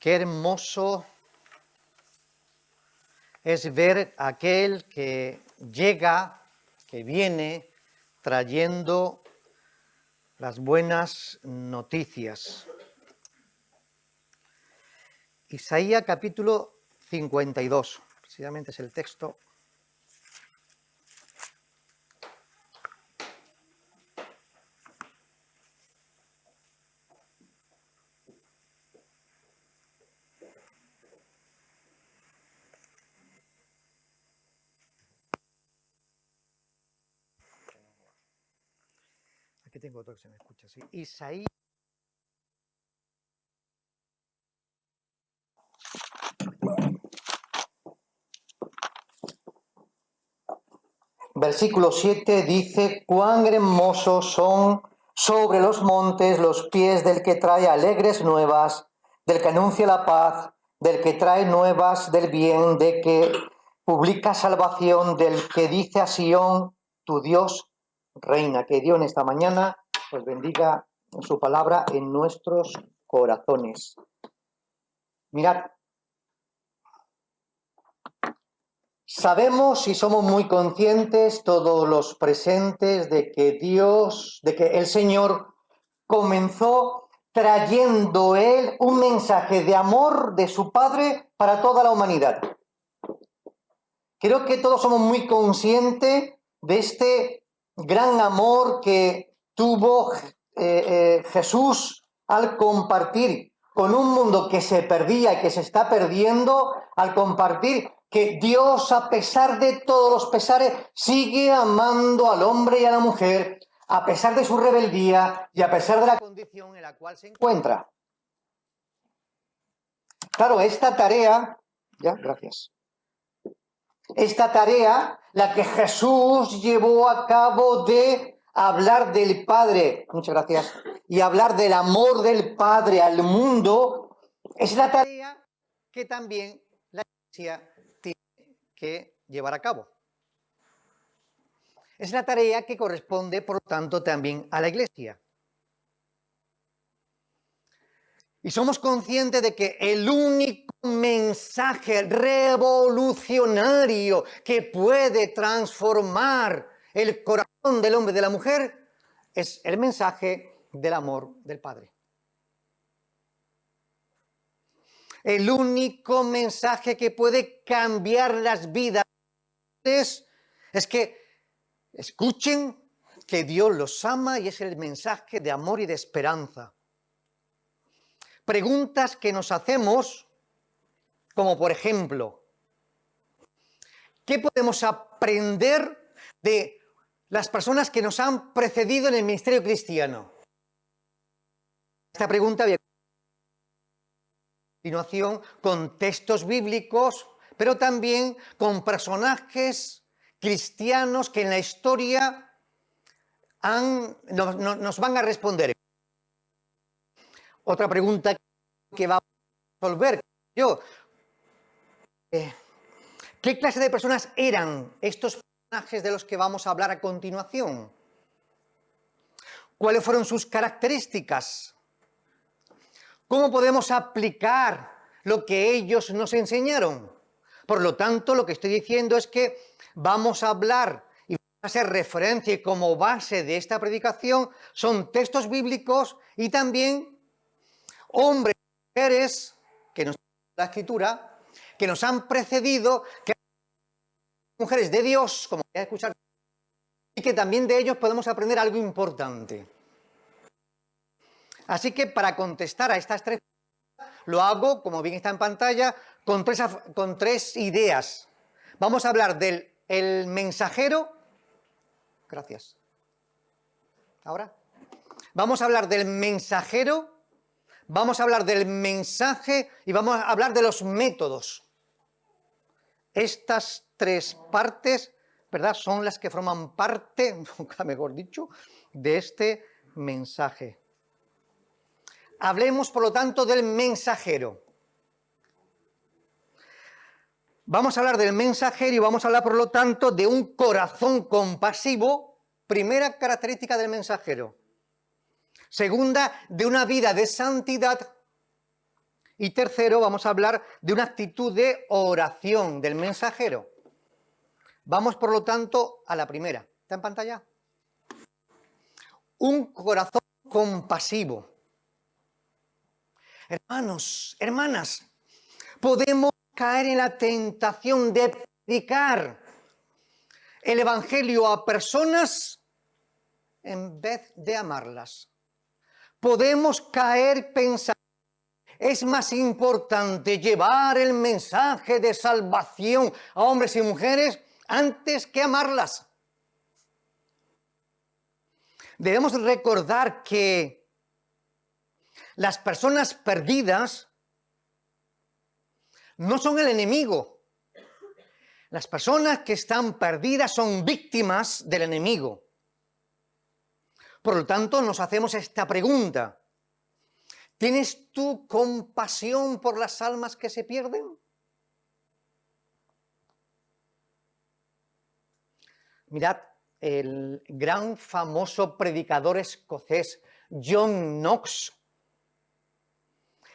Qué hermoso es ver a aquel que llega, que viene trayendo las buenas noticias. Isaías capítulo 52, precisamente es el texto. Aquí tengo otro que se me escucha así. Isaías. Versículo 7 dice: cuán hermosos son sobre los montes los pies del que trae alegres nuevas, del que anuncia la paz, del que trae nuevas del bien, de que publica salvación, del que dice a Sión, tu Dios reina. Que Dios en esta mañana pues bendiga su palabra en nuestros corazones. Mirad, sabemos y somos muy conscientes todos los presentes de que Dios, de que el Señor comenzó trayendo Él un mensaje de amor de su Padre para toda la humanidad. Creo que todos somos muy conscientes de este gran amor que tuvo Jesús al compartir con un mundo que se perdía y que se está perdiendo, al compartir que Dios, a pesar de todos los pesares, sigue amando al hombre y a la mujer, a pesar de su rebeldía y a pesar de la condición en la cual se encuentra. Claro, esta tarea, gracias. Esta tarea, la que Jesús llevó a cabo de hablar del Padre, muchas gracias, y hablar del amor del Padre al mundo, es la tarea que también la Iglesia tiene que llevar a cabo. Es la tarea que corresponde, por lo tanto, también a la Iglesia. Y somos conscientes de que el único mensaje revolucionario que puede transformar el corazón del hombre y de la mujer es el mensaje del amor del Padre. El único mensaje que puede cambiar las vidas es que escuchen que Dios los ama, y es el mensaje de amor y de esperanza. Preguntas que nos hacemos, como por ejemplo, ¿qué podemos aprender de las personas que nos han precedido en el ministerio cristiano? Esta pregunta voy a continuación con textos bíblicos, pero también con personajes cristianos que en la historia nos van a responder. Otra pregunta que va a resolver yo. ¿Qué clase de personas eran estos personajes de los que vamos a hablar a continuación? ¿Cuáles fueron sus características? ¿Cómo podemos aplicar lo que ellos nos enseñaron? Por lo tanto, lo que estoy diciendo es que vamos a hablar y vamos a hacer referencia, y como base de esta predicación son textos bíblicos y también hombres y mujeres que nos la Escritura, que nos han precedido, que son mujeres de Dios, como voy a escuchar, y que también de ellos podemos aprender algo importante. Así que para contestar a estas tres preguntas, lo hago, como bien está en pantalla, con tres ideas. Vamos a hablar del mensajero. Gracias. Ahora. Vamos a hablar del mensajero. Vamos a hablar del mensaje y vamos a hablar de los métodos. Estas tres partes, ¿verdad?, son las que forman parte, nunca mejor dicho, de este mensaje. Hablemos, por lo tanto, del mensajero. Vamos a hablar del mensajero y vamos a hablar, por lo tanto, de un corazón compasivo. Primera característica del mensajero. Segunda, de una vida de santidad. Y tercero, vamos a hablar de una actitud de oración del mensajero. Vamos, por lo tanto, a la primera. ¿Está en pantalla? Un corazón compasivo. Hermanos, hermanas, podemos caer en la tentación de predicar el Evangelio a personas en vez de amarlas. Podemos caer pensando, es más importante llevar el mensaje de salvación a hombres y mujeres antes que amarlas. Debemos recordar que las personas perdidas no son el enemigo. Las personas que están perdidas son víctimas del enemigo. Por lo tanto, nos hacemos esta pregunta. ¿Tienes tú compasión por las almas que se pierden? Mirad, el gran famoso predicador escocés John Knox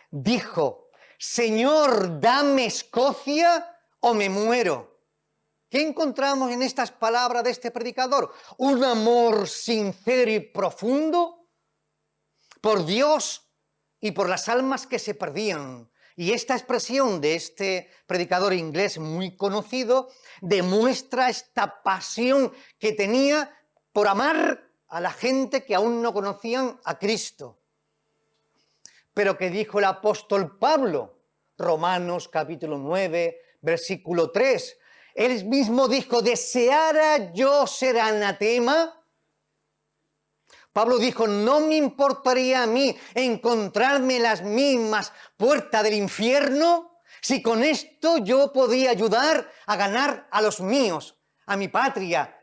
dijo: Señor, dame Escocia o me muero. ¿Qué encontramos en estas palabras de este predicador? Un amor sincero y profundo por Dios y por las almas que se perdían. Y esta expresión de este predicador inglés muy conocido demuestra esta pasión que tenía por amar a la gente que aún no conocían a Cristo. Pero que dijo el apóstol Pablo, Romanos capítulo 9, versículo 3, él mismo dijo: ¿deseara yo ser anatema? Pablo dijo: no me importaría a mí encontrarme en las mismas puertas del infierno si con esto yo podía ayudar a ganar a los míos, a mi patria,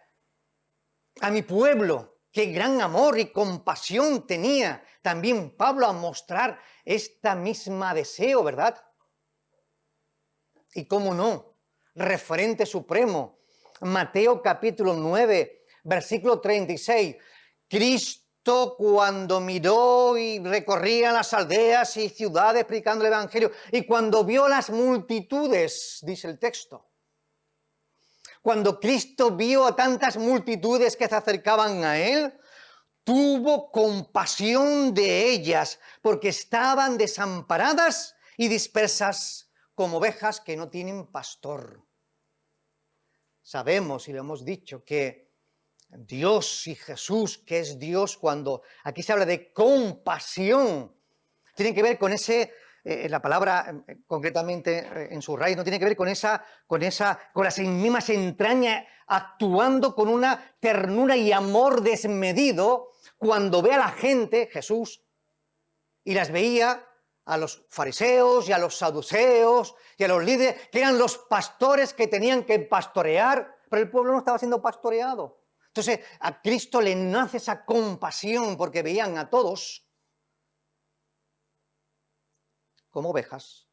a mi pueblo. Qué gran amor y compasión tenía también Pablo a mostrar esta misma deseo, ¿verdad? Y cómo no, referente supremo, Mateo capítulo 9, versículo 36, Cristo cuando miró y recorría las aldeas y ciudades predicando el Evangelio, y cuando vio las multitudes, dice el texto, cuando Cristo vio a tantas multitudes que se acercaban a Él, tuvo compasión de ellas, porque estaban desamparadas y dispersas como ovejas que no tienen pastor. Sabemos, y lo hemos dicho, que Dios y Jesús, que es Dios, cuando aquí se habla de compasión, tiene que ver con ese, la palabra concretamente en su raíz, no tiene que ver con las mismas entrañas, actuando con una ternura y amor desmedido cuando ve a la gente, Jesús, y las veía a los fariseos y a los saduceos y a los líderes, que eran los pastores que tenían que pastorear, pero el pueblo no estaba siendo pastoreado. Entonces a Cristo le nace esa compasión porque veían a todos como ovejas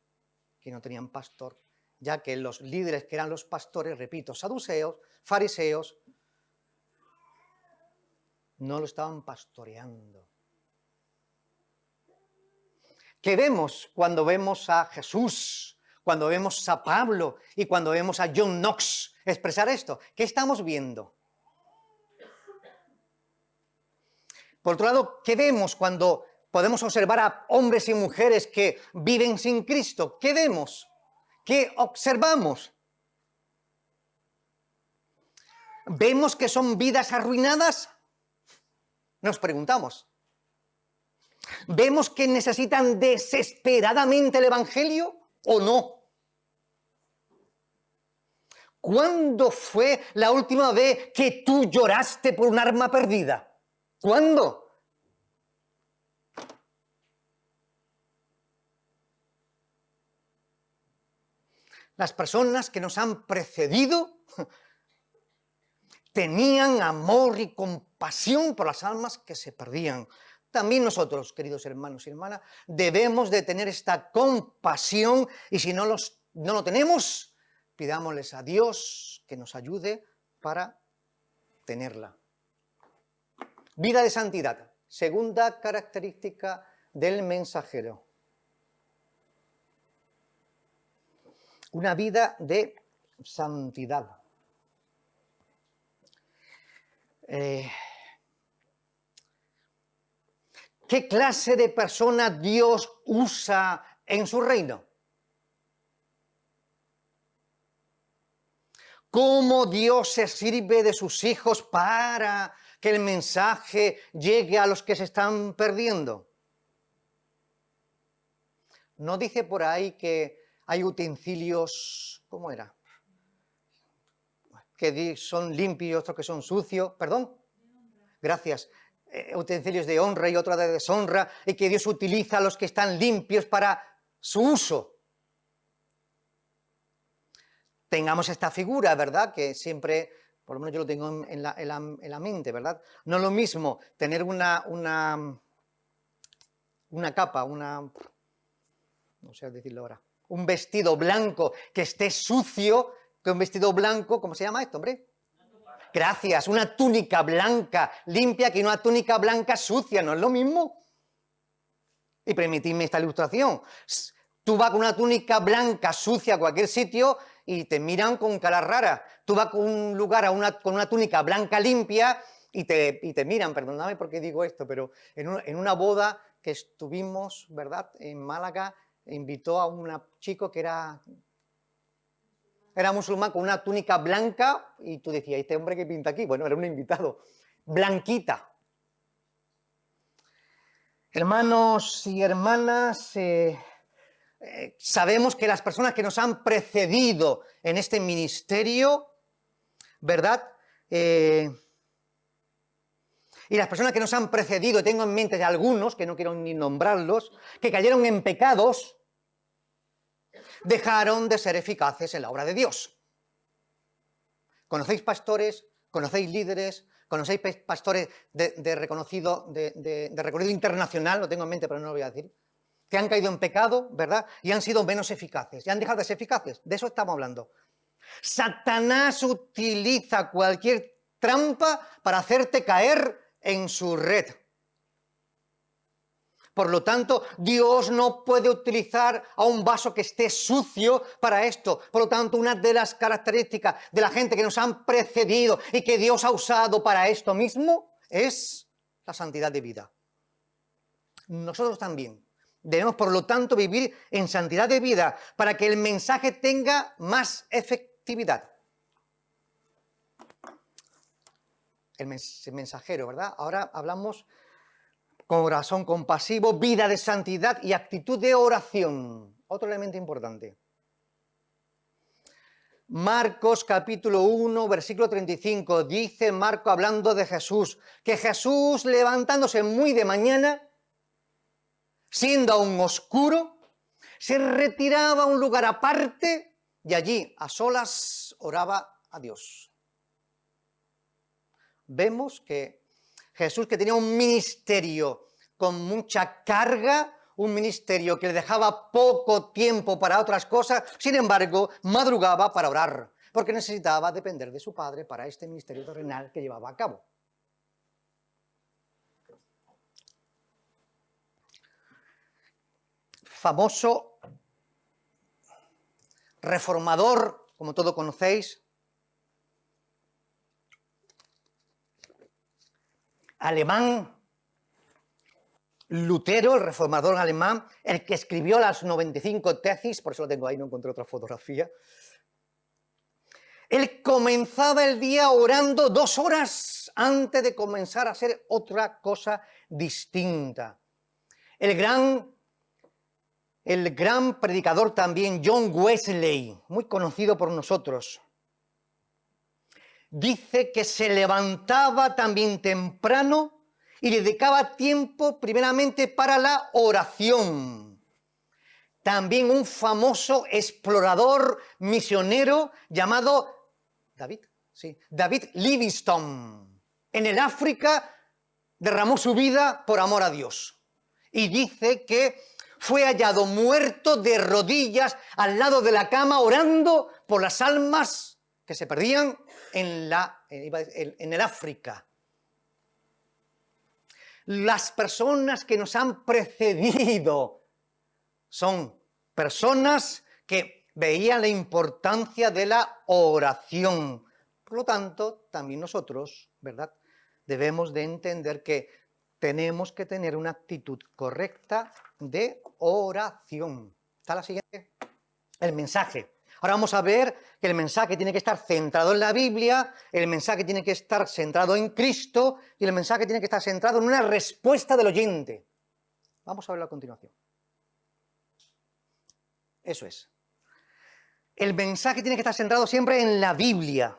que no tenían pastor, ya que los líderes que eran los pastores, repito, saduceos, fariseos, no lo estaban pastoreando. ¿Qué vemos cuando vemos a Jesús, cuando vemos a Pablo y cuando vemos a John Knox expresar esto? ¿Qué estamos viendo? Por otro lado, ¿qué vemos cuando podemos observar a hombres y mujeres que viven sin Cristo? ¿Qué vemos? ¿Qué observamos? ¿Vemos que son vidas arruinadas? Nos preguntamos. ¿Vemos que necesitan desesperadamente el Evangelio o no? ¿Cuándo fue la última vez que tú lloraste por un alma perdida? ¿Cuándo? Las personas que nos han precedido tenían amor y compasión por las almas que se perdían. También nosotros, queridos hermanos y hermanas, debemos de tener esta compasión, y si no lo tenemos, pidámosles a Dios que nos ayude para tenerla. Vida de santidad, segunda característica del mensajero. una vida de santidad. ¿Qué clase de persona Dios usa en su reino? ¿Cómo Dios se sirve de sus hijos para que el mensaje llegue a los que se están perdiendo? ¿No dice por ahí que hay utensilios, ¿cómo era? Que son limpios, otros que son sucios, perdón, gracias, utensilios de honra y otros de deshonra, y que Dios utiliza a los que están limpios para su uso. Tengamos esta figura, ¿verdad? Que siempre, por lo menos yo lo tengo en la mente, ¿verdad? No es lo mismo tener una capa, no sé decirlo ahora, un vestido blanco que esté sucio, que un vestido blanco, ¿cómo se llama esto, hombre? Gracias, una túnica blanca limpia que una túnica blanca sucia, ¿no es lo mismo? Y permitidme esta ilustración. Tú vas con una túnica blanca sucia a cualquier sitio y te miran con cara rara. Tú vas con un lugar con una túnica blanca limpia y te miran, perdóname porque digo esto, pero en una boda que estuvimos, ¿verdad?, en Málaga, invitó a un chico que era musulmán con una túnica blanca y tú decías, ¿este hombre qué pinta aquí? Bueno, era un invitado, blanquita. Hermanos y hermanas, sabemos que las personas que nos han precedido en este ministerio, ¿verdad?, y las personas que nos han precedido, tengo en mente de algunos, que no quiero ni nombrarlos, que cayeron en pecados, dejaron de ser eficaces en la obra de Dios. ¿Conocéis pastores? ¿Conocéis líderes? ¿Conocéis pastores de reconocido internacional? Lo tengo en mente, pero no lo voy a decir. Que han caído en pecado, ¿verdad? Y han sido menos eficaces. Y han dejado de ser eficaces. De eso estamos hablando. Satanás utiliza cualquier trampa para hacerte caer en su red. Por lo tanto, Dios no puede utilizar a un vaso que esté sucio para esto. Por lo tanto, una de las características de la gente que nos han precedido y que Dios ha usado para esto mismo es la santidad de vida. Nosotros también debemos, por lo tanto, vivir en santidad de vida para que el mensaje tenga más efectividad. El mensajero, ¿verdad? Ahora hablamos con corazón compasivo, vida de santidad y actitud de oración. Otro elemento importante. Marcos capítulo 1, versículo 35, dice Marco hablando de Jesús, que Jesús levantándose muy de mañana, siendo aún oscuro, se retiraba a un lugar aparte y allí a solas oraba a Dios. Vemos que Jesús, que tenía un ministerio con mucha carga, un ministerio que le dejaba poco tiempo para otras cosas, sin embargo, madrugaba para orar, porque necesitaba depender de su Padre para este ministerio terrenal que llevaba a cabo. Famoso reformador, como todos conocéis, alemán, Lutero, el reformador alemán, el que escribió las 95 tesis, por eso lo tengo ahí, no encontré otra fotografía. Él comenzaba el día orando 2 horas antes de comenzar a hacer otra cosa distinta. El gran predicador también, John Wesley, muy conocido por nosotros, dice que se levantaba también temprano y dedicaba tiempo primeramente para la oración. También un famoso explorador misionero llamado David Livingstone. En el África derramó su vida por amor a Dios. Y dice que fue hallado muerto de rodillas al lado de la cama orando por las almas que se perdían en el África. Las personas que nos han precedido son personas que veían la importancia de la oración. Por lo tanto, también nosotros, ¿verdad?, debemos de entender que tenemos que tener una actitud correcta de oración. ¿Está la siguiente? El mensaje. Ahora vamos a ver que el mensaje tiene que estar centrado en la Biblia, el mensaje tiene que estar centrado en Cristo y el mensaje tiene que estar centrado en una respuesta del oyente. Vamos a verlo a continuación. Eso es. El mensaje tiene que estar centrado siempre en la Biblia.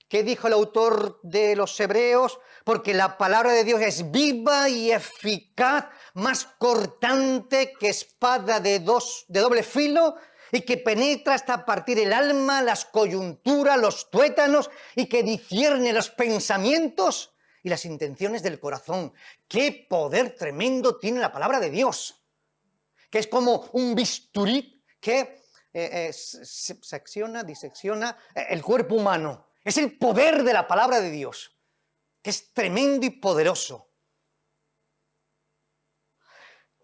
¿Qué dijo el autor de los Hebreos? Porque la palabra de Dios es viva y eficaz, más cortante que espada de doble filo, y que penetra hasta partir el alma, las coyunturas, los tuétanos, y que discierne los pensamientos y las intenciones del corazón. ¡Qué poder tremendo tiene la palabra de Dios! Que es como un bisturí que disecciona el cuerpo humano. Es el poder de la palabra de Dios, que es tremendo y poderoso.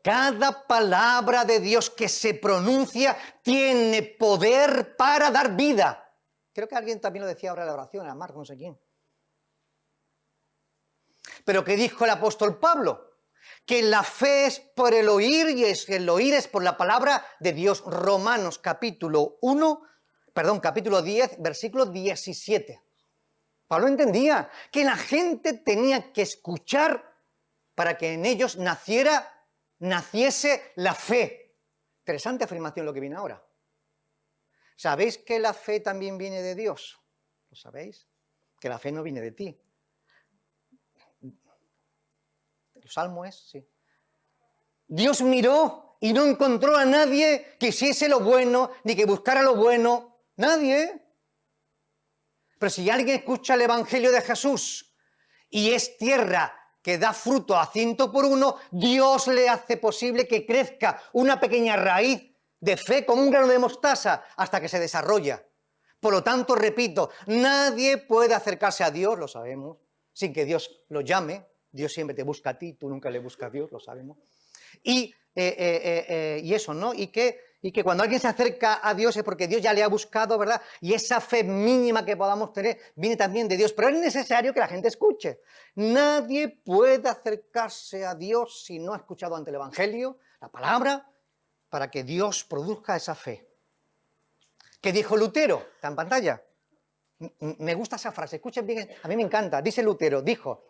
Cada palabra de Dios que se pronuncia tiene poder para dar vida. Creo que alguien también lo decía ahora en la oración, a Marco, no sé quién. Pero ¿qué dijo el apóstol Pablo? Que la fe es por el oír y el oír es por la palabra de Dios. Romanos capítulo 10, versículo 17. Pablo entendía que la gente tenía que escuchar para que en ellos naciese la fe. Interesante afirmación lo que viene ahora. ¿Sabéis que la fe también viene de Dios? ¿Lo sabéis? Que la fe no viene de ti. El Salmo es, sí. Dios miró y no encontró a nadie que hiciese lo bueno, ni que buscara lo bueno. Nadie. Pero si alguien escucha el Evangelio de Jesús y es tierra que da fruto a 100 por 1, Dios le hace posible que crezca una pequeña raíz de fe como un grano de mostaza hasta que se desarrolla. Por lo tanto, repito, nadie puede acercarse a Dios, lo sabemos, sin que Dios lo llame. Dios siempre te busca a ti, tú nunca le buscas a Dios, lo sabemos. Y eso, ¿no? Y que cuando alguien se acerca a Dios es porque Dios ya le ha buscado, ¿verdad? Y esa fe mínima que podamos tener viene también de Dios. Pero es necesario que la gente escuche. Nadie puede acercarse a Dios si no ha escuchado ante el Evangelio, la palabra, para que Dios produzca esa fe. ¿Qué dijo Lutero? Está en pantalla. Me gusta esa frase, escuchen bien, a mí me encanta. Dice Lutero, dijo: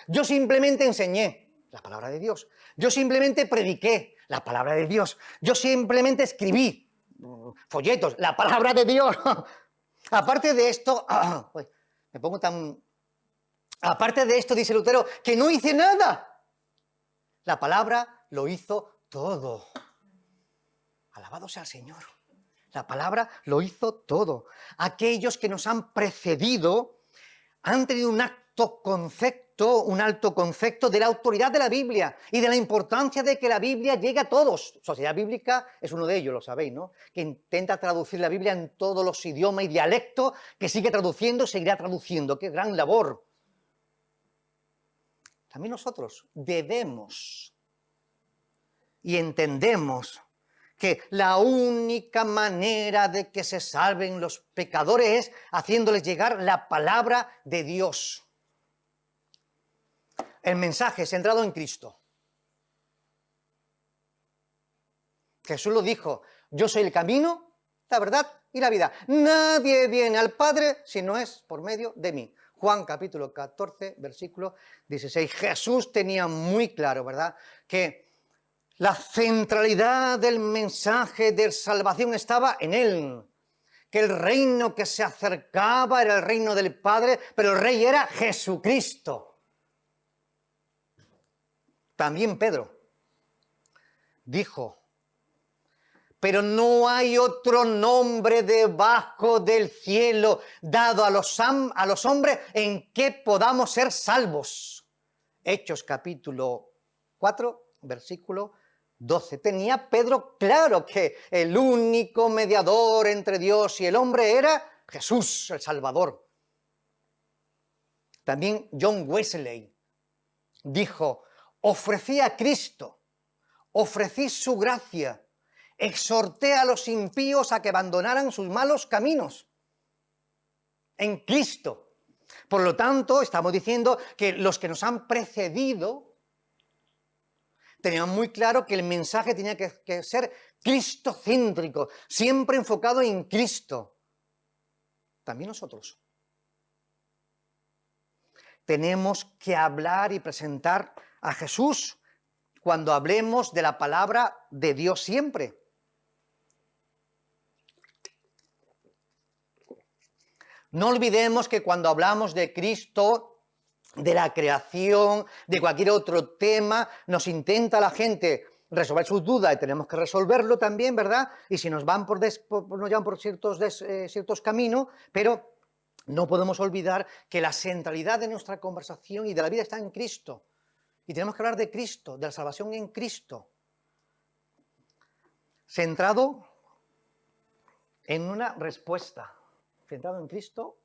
yo simplemente enseñé la palabra de Dios. Yo simplemente prediqué la palabra de Dios. Yo simplemente escribí folletos, la palabra de Dios. Aparte de esto, me pongo tan... Aparte de esto, dice Lutero, que no hice nada. La palabra lo hizo todo. Alabado sea el Señor. La palabra lo hizo todo. Aquellos que nos han precedido han tenido un alto concepto de la autoridad de la Biblia y de la importancia de que la Biblia llegue a todos. Sociedad Bíblica es uno de ellos, lo sabéis, ¿no? Que intenta traducir la Biblia en todos los idiomas y dialectos, que sigue traduciendo, seguirá traduciendo. ¡Qué gran labor! También nosotros debemos y entendemos que la única manera de que se salven los pecadores es haciéndoles llegar la palabra de Dios. El mensaje centrado en Cristo. Jesús lo dijo: yo soy el camino, la verdad y la vida. Nadie viene al Padre si no es por medio de mí. Juan capítulo 14, versículo 16. Jesús tenía muy claro, ¿verdad?, que la centralidad del mensaje de salvación estaba en Él, que el reino que se acercaba era el reino del Padre, pero el rey era Jesucristo. También Pedro dijo: pero no hay otro nombre debajo del cielo dado a los hombres en que podamos ser salvos. Hechos capítulo 4, versículo 12. Tenía Pedro claro que el único mediador entre Dios y el hombre era Jesús, el Salvador. También John Wesley dijo: ofrecí a Cristo, ofrecí su gracia exhorté a los impíos a que abandonaran sus malos caminos en Cristo. Por lo tanto, estamos diciendo que los que nos han precedido tenían muy claro que el mensaje tenía que ser cristocéntrico, siempre enfocado en Cristo. También nosotros tenemos que hablar y presentar a Jesús cuando hablemos de la palabra de Dios siempre. No olvidemos que cuando hablamos de Cristo, de la creación, de cualquier otro tema, nos intenta la gente resolver sus dudas y tenemos que resolverlo también, ¿verdad? Y si nos van nos llevan por ciertos caminos, pero no podemos olvidar que la centralidad de nuestra conversación y de la vida está en Cristo. Y tenemos que hablar de Cristo, de la salvación en Cristo. Centrado en una respuesta. Centrado en Cristo,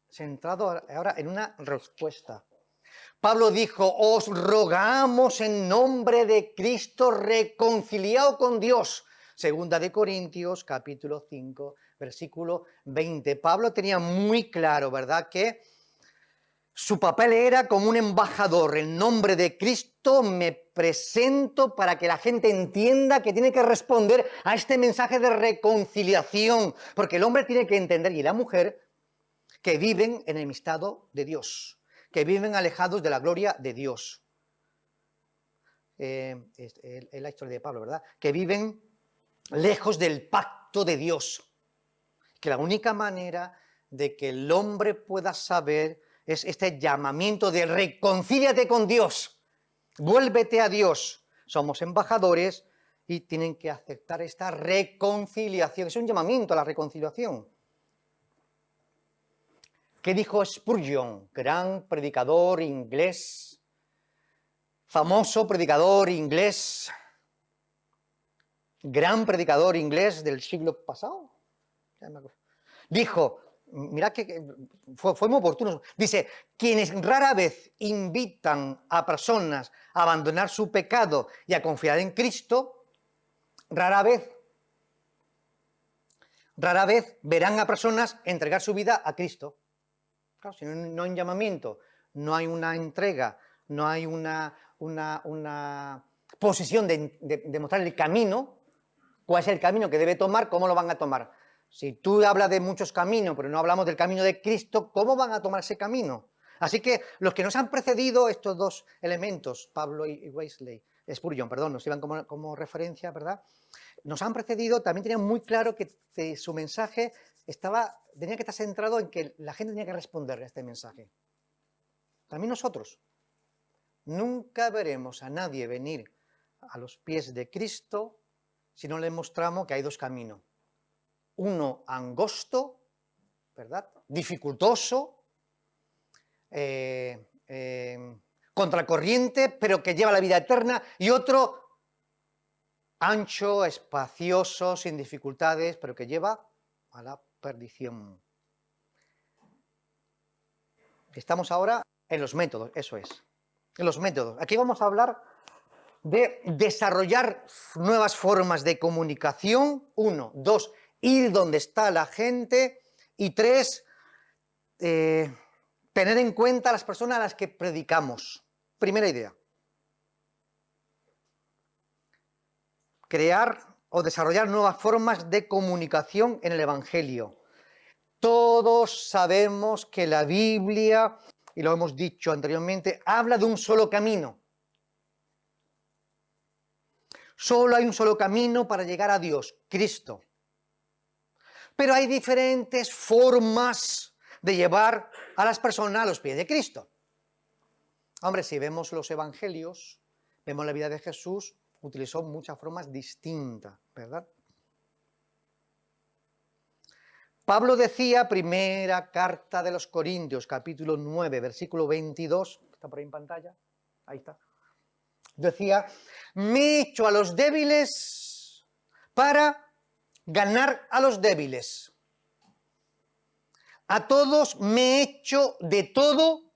centrado ahora en una respuesta. Pablo dijo, os rogamos en nombre de Cristo, reconciliaos con Dios. Segunda de Corintios, capítulo 5, versículo 20. Pablo tenía muy claro, ¿verdad?, que su papel era como un embajador. En nombre de Cristo me presento para que la gente entienda que tiene que responder a este mensaje de reconciliación. Porque el hombre tiene que entender, y la mujer, que viven enemistado de Dios, que viven alejados de la gloria de Dios. Es la historia de Pablo, ¿verdad? Que viven lejos del pacto de Dios. Que la única manera de que el hombre pueda saber es este llamamiento de reconcíliate con Dios, vuélvete a Dios. Somos embajadores y tienen que aceptar esta reconciliación. Es un llamamiento a la reconciliación. ¿Qué dijo Spurgeon, gran predicador inglés, famoso predicador inglés, gran predicador inglés del siglo pasado? Dijo, mirad que fue muy oportuno, dice, quienes rara vez invitan a personas a abandonar su pecado y a confiar en Cristo, rara vez verán a personas entregar su vida a Cristo. Claro, si no hay un llamamiento, no hay una entrega, no hay una posición de mostrar el camino, cuál es el camino que debe tomar, cómo lo van a tomar. Si tú hablas de muchos caminos, pero no hablamos del camino de Cristo, ¿cómo van a tomar ese camino? Así que los que nos han precedido, estos dos elementos, Pablo y Wesley, Spurgeon, perdón, nos iban como referencia, ¿verdad? Nos han precedido, también tenían muy claro que su mensaje tenía que estar centrado en que la gente tenía que responder a este mensaje. También nosotros. Nunca veremos a nadie venir a los pies de Cristo si no le mostramos que hay dos caminos. Uno angosto, ¿verdad?, dificultoso, contracorriente, pero que lleva a la vida eterna, y otro ancho, espacioso, sin dificultades, pero que lleva a la perdición. Estamos ahora en los métodos, eso es, en los métodos. Aquí vamos a hablar de desarrollar nuevas formas de comunicación, 1, 2, ir donde está la gente, y 3, tener en cuenta a las personas a las que predicamos. Primera idea. Crear o desarrollar nuevas formas de comunicación en el Evangelio. Todos sabemos que la Biblia, y lo hemos dicho anteriormente, habla de un solo camino. Solo hay un solo camino para llegar a Dios, Cristo. Pero hay diferentes formas de llevar a las personas a los pies de Cristo. Hombre, si vemos los evangelios, vemos la vida de Jesús, utilizó muchas formas distintas, ¿verdad? Pablo decía, primera carta de los Corintios, capítulo 9, versículo 22, está por ahí en pantalla, ahí está. Decía, me he hecho a los débiles para ganar a los débiles. A todos me he hecho de todo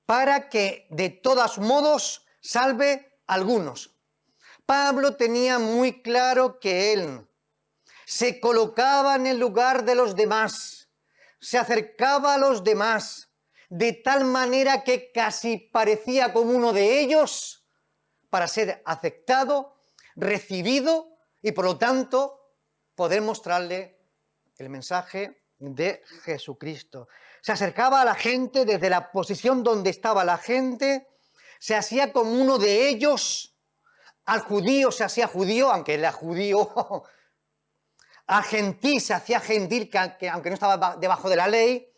para que de todos modos salve a algunos. Pablo tenía muy claro que él se colocaba en el lugar de los demás, se acercaba a los demás, de tal manera que casi parecía como uno de ellos para ser aceptado, recibido y por lo tanto poder mostrarle el mensaje de Jesucristo. Se acercaba a la gente desde la posición donde estaba la gente, se hacía como uno de ellos, al judío se hacía judío, aunque era judío, al gentil se hacía gentil, que aunque no estaba debajo de la ley,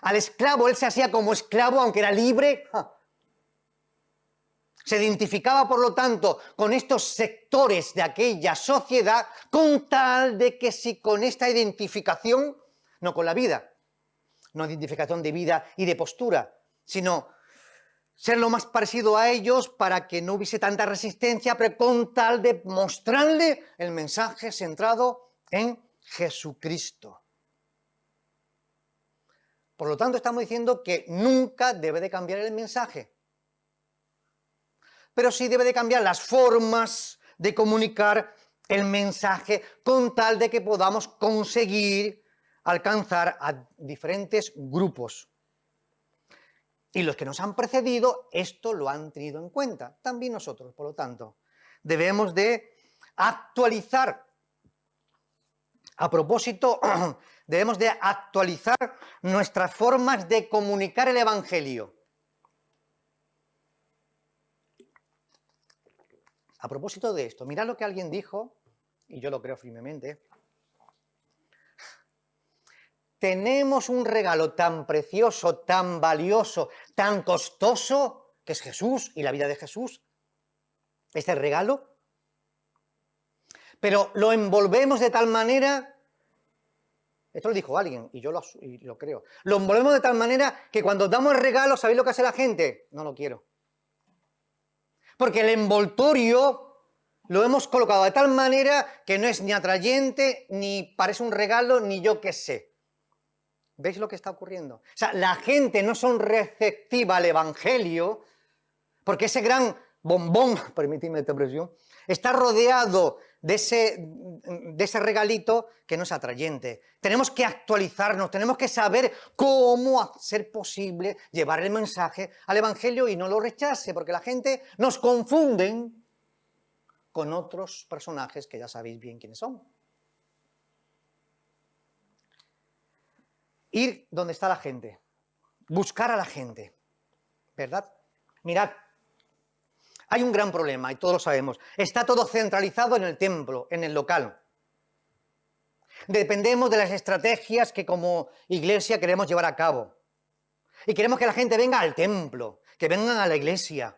al esclavo él se hacía como esclavo, aunque era libre. Se identificaba, por lo tanto, con estos sectores de aquella sociedad, con tal de que si con esta identificación, no con la vida, no identificación de vida y de postura, sino ser lo más parecido a ellos para que no hubiese tanta resistencia, pero con tal de mostrarle el mensaje centrado en Jesucristo. Por lo tanto, estamos diciendo que nunca debe de cambiar el mensaje, pero sí debe de cambiar las formas de comunicar el mensaje con tal de que podamos conseguir alcanzar a diferentes grupos. Y los que nos han precedido esto lo han tenido en cuenta, también nosotros, por lo tanto. Debemos de actualizar, a propósito, debemos de actualizar nuestras formas de comunicar el Evangelio. A propósito de esto, mirad lo que alguien dijo, y yo lo creo firmemente. Tenemos un regalo tan precioso, tan valioso, tan costoso, que es Jesús y la vida de Jesús. Este regalo. Pero lo envolvemos de tal manera, esto lo dijo alguien, y yo lo creo, lo envolvemos de tal manera que cuando damos el regalo, ¿sabéis lo que hace la gente? No lo quiero. Porque el envoltorio lo hemos colocado de tal manera que no es ni atrayente, ni parece un regalo, ni yo qué sé. ¿Veis lo que está ocurriendo? O sea, la gente no son receptiva al Evangelio porque ese gran bombón, permitidme esta expresión, está rodeado de ese regalito que no es atrayente. Tenemos que actualizarnos, tenemos que saber cómo hacer posible llevar el mensaje al Evangelio y no lo rechace, porque la gente nos confunden con otros personajes que ya sabéis bien quiénes son. Ir donde está la gente, buscar a la gente, ¿verdad? Mirad, hay un gran problema, y todos lo sabemos. Está todo centralizado en el templo, en el local. Dependemos de las estrategias que como iglesia queremos llevar a cabo. Y queremos que la gente venga al templo, que vengan a la iglesia.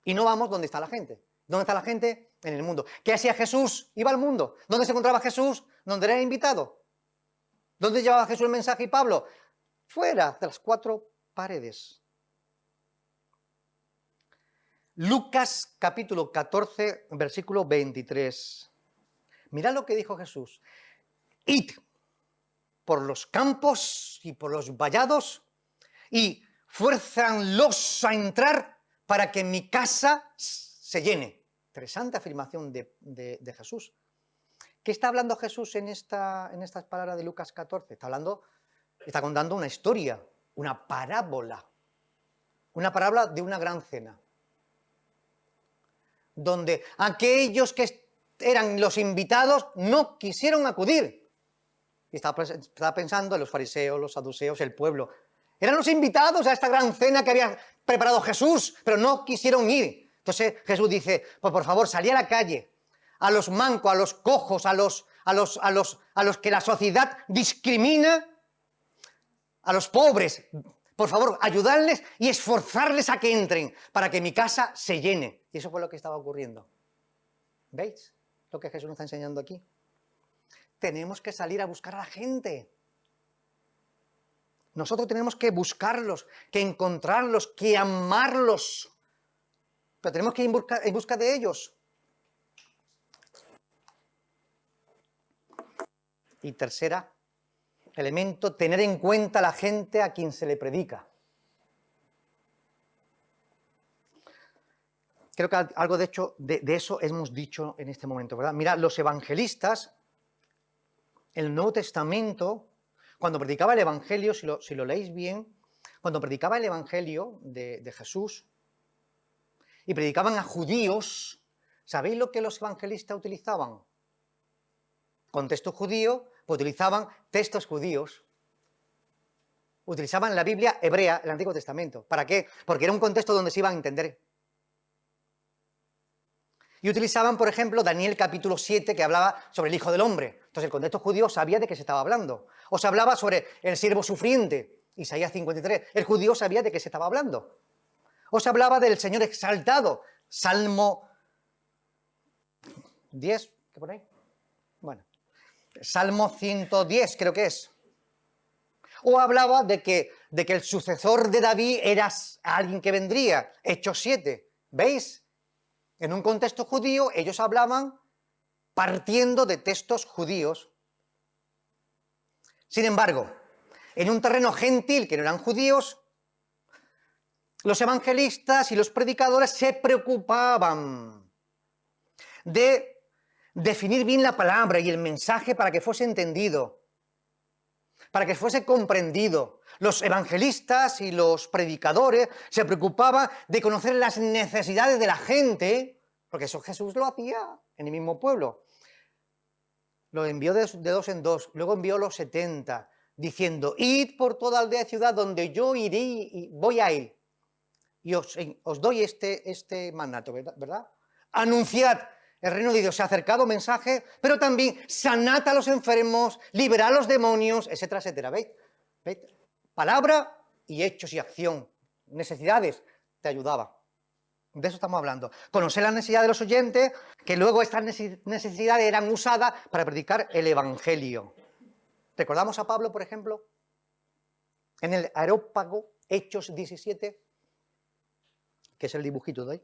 Y no vamos donde está la gente. ¿Dónde está la gente? En el mundo. ¿Qué hacía Jesús? Iba al mundo. ¿Dónde se encontraba Jesús? ¿Dónde era invitado? ¿Dónde llevaba Jesús el mensaje y Pablo? Fuera de las cuatro paredes. Lucas capítulo 14, versículo 23. Mirad lo que dijo Jesús. Id por los campos y por los vallados y fuérzanlos a entrar para que mi casa se llene. Interesante afirmación de Jesús. ¿Qué está hablando Jesús en estas palabras de Lucas 14? Está contando una historia, una parábola de una gran cena, donde aquellos que eran los invitados no quisieron acudir. Y estaba pensando en los fariseos, los saduceos, el pueblo. Eran los invitados a esta gran cena que había preparado Jesús, pero no quisieron ir. Entonces Jesús dice, pues por favor, salí a la calle, a los mancos, a los cojos, a los que la sociedad discrimina, a los pobres. Por favor, ayudarles y esforzarles a que entren para que mi casa se llene. Y eso fue lo que estaba ocurriendo. ¿Veis lo que Jesús nos está enseñando aquí? Tenemos que salir a buscar a la gente. Nosotros tenemos que buscarlos, que encontrarlos, que amarlos. Pero tenemos que ir en busca de ellos. Y tercera elemento, tener en cuenta a la gente a quien se le predica. creo que algo de hecho de eso hemos dicho en este momento, ¿verdad? Mira, los evangelistas, en el Nuevo Testamento, cuando predicaba el Evangelio, si lo leéis bien, cuando predicaba el Evangelio de Jesús y predicaban a judíos, ¿sabéis lo que los evangelistas utilizaban? Contexto judío, pues utilizaban textos judíos. Utilizaban la Biblia hebrea, el Antiguo Testamento. ¿Para qué? Porque era un contexto donde se iban a entender. Y utilizaban, por ejemplo, Daniel capítulo 7, que hablaba sobre el Hijo del Hombre. Entonces el contexto judío sabía de qué se estaba hablando. O se hablaba sobre el siervo sufriente, Isaías 53. El judío sabía de qué se estaba hablando. O se hablaba del Señor exaltado, Salmo 10, ¿qué por ahí? Bueno, Salmo 110 creo que es. O hablaba de que el sucesor de David era alguien que vendría, Hechos 7. ¿Veis? En un contexto judío, ellos hablaban partiendo de textos judíos. Sin embargo, en un terreno gentil que no eran judíos, los evangelistas y los predicadores se preocupaban de definir bien la palabra y el mensaje para que fuese entendido, para que fuese comprendido. Los evangelistas y los predicadores se preocupaban de conocer las necesidades de la gente, porque eso Jesús lo hacía en el mismo pueblo. Lo envió de 2 en 2, luego envió los 70, diciendo, id por toda aldea y ciudad donde yo iré y voy a ir. Y os doy este mandato, ¿verdad? Anunciad el reino de Dios, se ha acercado mensaje, pero también sanad a los enfermos, liberad a los demonios, etcétera, etcétera. ¿Veis? ¿Veis? Palabra y hechos y acción. Necesidades, te ayudaba. De eso estamos hablando. Conocer las necesidades de los oyentes, que luego estas necesidades eran usadas para predicar el Evangelio. ¿Recordamos a Pablo, por ejemplo? En el Areópago, Hechos 17, que es el dibujito de ahí.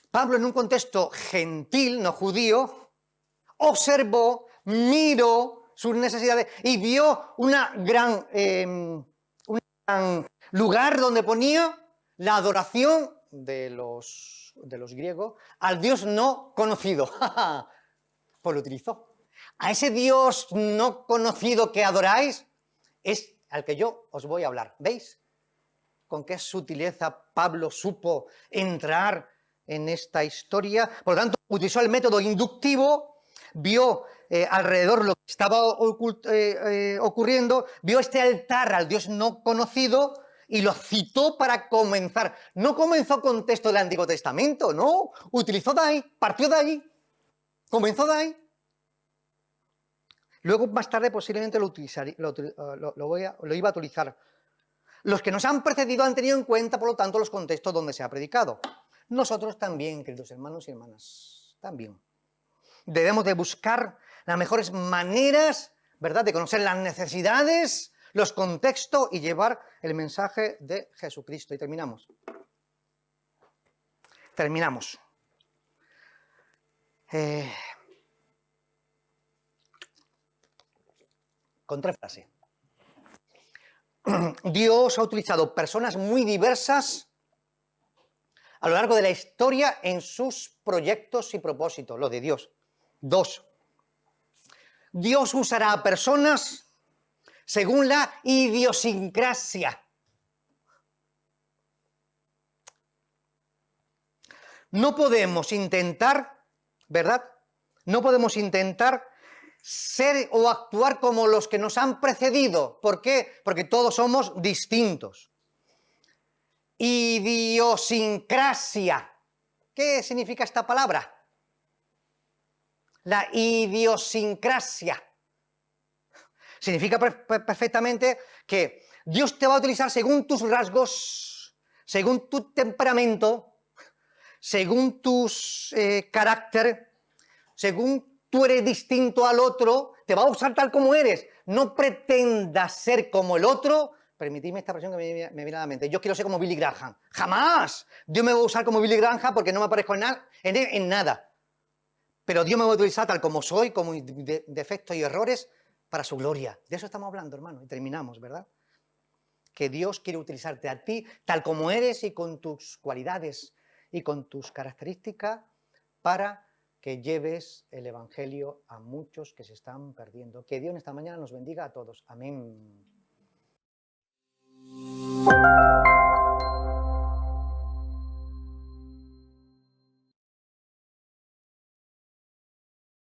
Pablo, en un contexto gentil, no judío, observó, miró sus necesidades y vio un gran lugar donde ponía la adoración de los griegos al Dios no conocido. Pues lo utilizó. A ese Dios no conocido que adoráis es al que yo os voy a hablar. ¿Veis? Con qué sutileza Pablo supo entrar en esta historia. Por lo tanto, utilizó el método inductivo, vio alrededor lo que estaba ocurriendo, vio este altar al Dios no conocido y lo citó para comenzar. No comenzó con texto del Antiguo Testamento, no. Utilizó de ahí, partió de ahí, comenzó de ahí. Luego, más tarde, posiblemente lo iba a utilizar. Los que nos han precedido han tenido en cuenta, por lo tanto, los contextos donde se ha predicado. Nosotros también, queridos hermanos y hermanas, también. Debemos de buscar las mejores maneras, ¿verdad?, de conocer las necesidades, los contextos y llevar el mensaje de Jesucristo. Y terminamos. Con 3 frases. Dios ha utilizado personas muy diversas a lo largo de la historia en sus proyectos y propósitos, lo de Dios. 2. Dios usará a personas según la idiosincrasia. No podemos intentar, ¿verdad? No podemos intentar ser o actuar como los que nos han precedido. ¿Por qué? Porque todos somos distintos. Idiosincrasia. ¿Qué significa esta palabra? La idiosincrasia. Significa perfectamente que Dios te va a utilizar según tus rasgos, según tu temperamento, según tus carácter, según tú eres distinto al otro, te va a usar tal como eres. No pretendas ser como el otro. Permitidme esta expresión que me viene a la mente. Yo quiero ser como Billy Graham. ¡Jamás! Dios me va a usar como Billy Graham porque no me parezco en nada. Pero Dios me va a utilizar tal como soy, con mis defectos y errores, para su gloria. De eso estamos hablando, hermano. Y terminamos, ¿verdad? que Dios quiere utilizarte a ti, tal como eres y con tus cualidades y con tus características, para que lleves el Evangelio a muchos que se están perdiendo. Que Dios en esta mañana nos bendiga a todos. Amén.